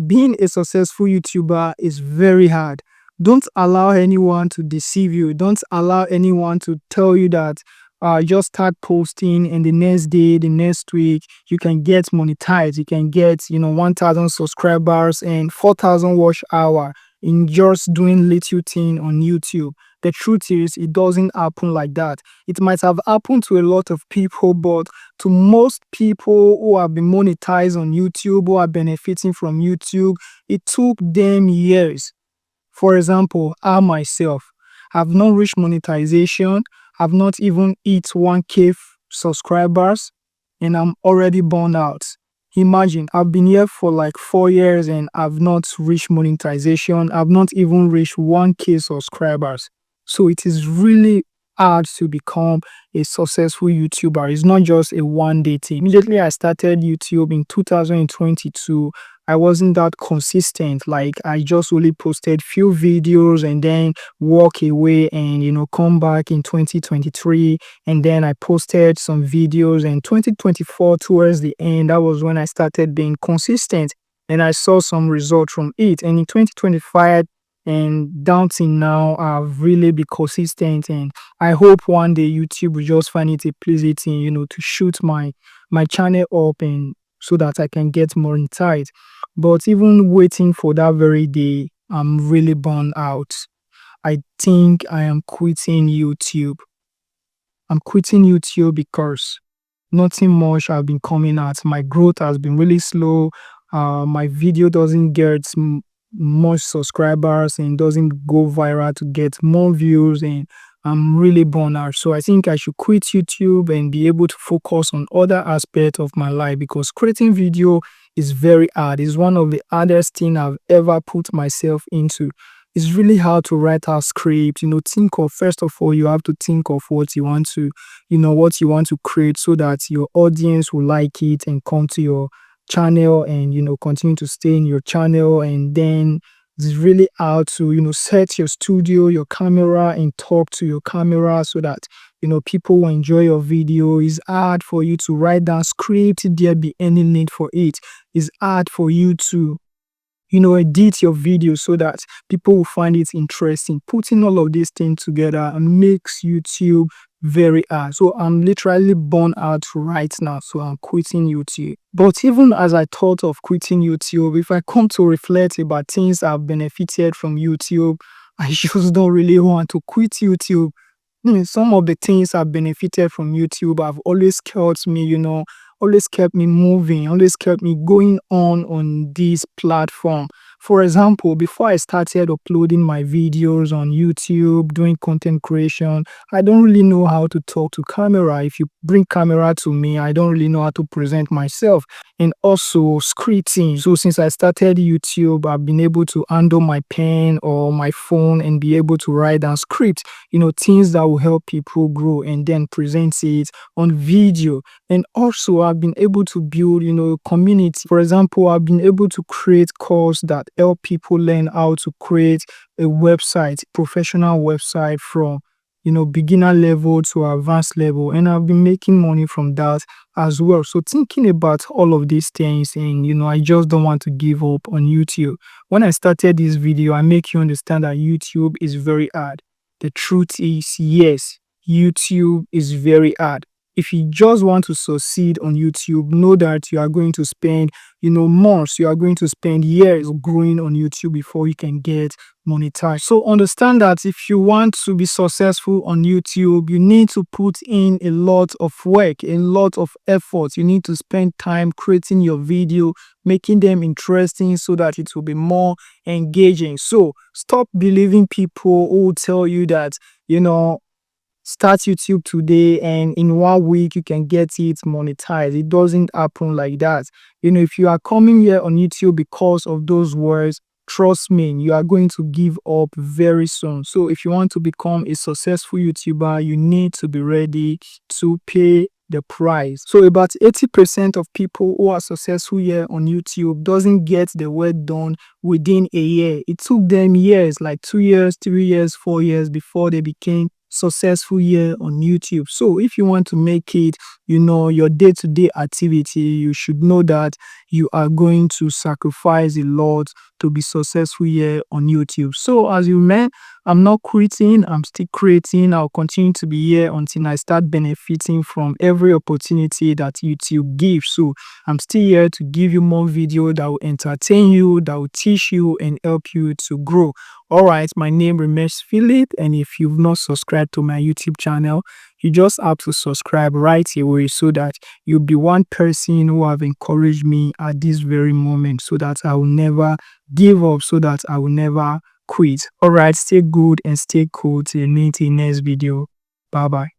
being a successful YouTuber is very hard. Don't allow anyone to deceive you. Don't allow anyone to tell you that just start posting and the next day, the next week, you can get monetized. You can get, 1,000 subscribers and 4,000 watch hour in just doing little thing on YouTube. The truth is, it doesn't happen like that. It might have happened to a lot of people, but to most people who have been monetized on YouTube, who are benefiting from YouTube, it took them years. For example, I myself have not reached monetization, have not even hit 1K subscribers, and I'm already burned out. Imagine, I've been here for like 4 years and I've not reached monetization, I've not even reached 1K subscribers. So it is really hard to become a successful YouTuber. It's not just a one day thing. Immediately I started YouTube in 2022, I wasn't that consistent. Like I just only posted few videos and then walk away and come back in 2023, and then I posted some videos in 2024 towards the end. That was when I started being consistent and I saw some results from it. And in 2025 and down till now, I've really been consistent, and I hope one day YouTube will just find it a pleasing thing, to shoot my channel up and so that I can get monetized. But even waiting for that very day, I'm really burned out. I think I am quitting YouTube. I'm quitting YouTube because nothing much have been coming out. My growth has been really slow. My video doesn't get much subscribers and doesn't go viral to get more views, and I'm really burned out. So I think I should quit YouTube and be able to focus on other aspects of my life, because creating video is very hard. It's one of the hardest thing I've ever put myself into. It's really hard to write a script. Think of, first of all, you have to think of what you want to, what you want to create so that your audience will like it and come to your channel and, continue to stay in your channel. And then it's really hard to, set your studio, your camera, and talk to your camera so that, people will enjoy your video. It's hard for you to write down script if there be any need for it. It's hard for you to edit your video so that people will find it interesting. Putting all of these things together makes YouTube very hard. So I'm literally burned out right now. So I'm quitting YouTube. But even as I thought of quitting YouTube, if I come to reflect about things I've benefited from YouTube, I just don't really want to quit YouTube. Some of the things I've benefited from YouTube have always kept me, always kept me moving, always kept me going on this platform. For example, before I started uploading my videos on YouTube, doing content creation, I don't really know how to talk to camera. If you bring camera to me, I don't really know how to present myself. And also scripting. So since I started YouTube, I've been able to handle my pen or my phone and be able to write down script, things that will help people grow and then present it on video. And also I've been able to build, community. For example, I've been able to create courses that help people learn how to create a website, professional website from, beginner level to advanced level. And I've been making money from that as well. So thinking about all of these things, and, I just don't want to give up on YouTube. When I started this video, I make you understand that YouTube is very hard. The truth is, yes, YouTube is very hard. If you just want to succeed on YouTube, know that you are going to spend, months, you are going to spend years growing on YouTube before you can get monetized. So understand that if you want to be successful on YouTube, you need to put in a lot of work, a lot of effort. You need to spend time creating your video, making them interesting so that it will be more engaging. So stop believing people who will tell you that, start YouTube today and in 1 week you can get it monetized. It doesn't happen like that. If you are coming here on YouTube because of those words, trust me, you are going to give up very soon. So if you want to become a successful YouTuber, you need to be ready to pay the price. So about 80% of people who are successful here on YouTube doesn't get the work done within a year. It took them years, like 2 years, 3 years, 4 years before they became successful year on YouTube. So if you want to make it, your day-to-day activity, you should know that you are going to sacrifice a lot to be successful here on YouTube. So as you know, I'm not quitting, I'm still creating. I'll continue to be here until I start benefiting from every opportunity that YouTube gives. So I'm still here to give you more video that will entertain you, that will teach you and help you to grow. All right, my name remains Philip, and if you've not subscribed to my YouTube channel, you just have to subscribe right away so that you'll be one person who have encouraged me at this very moment, so that I will never give up, so that I will never quit. All right, stay good and stay cool till meet in next video. Bye bye.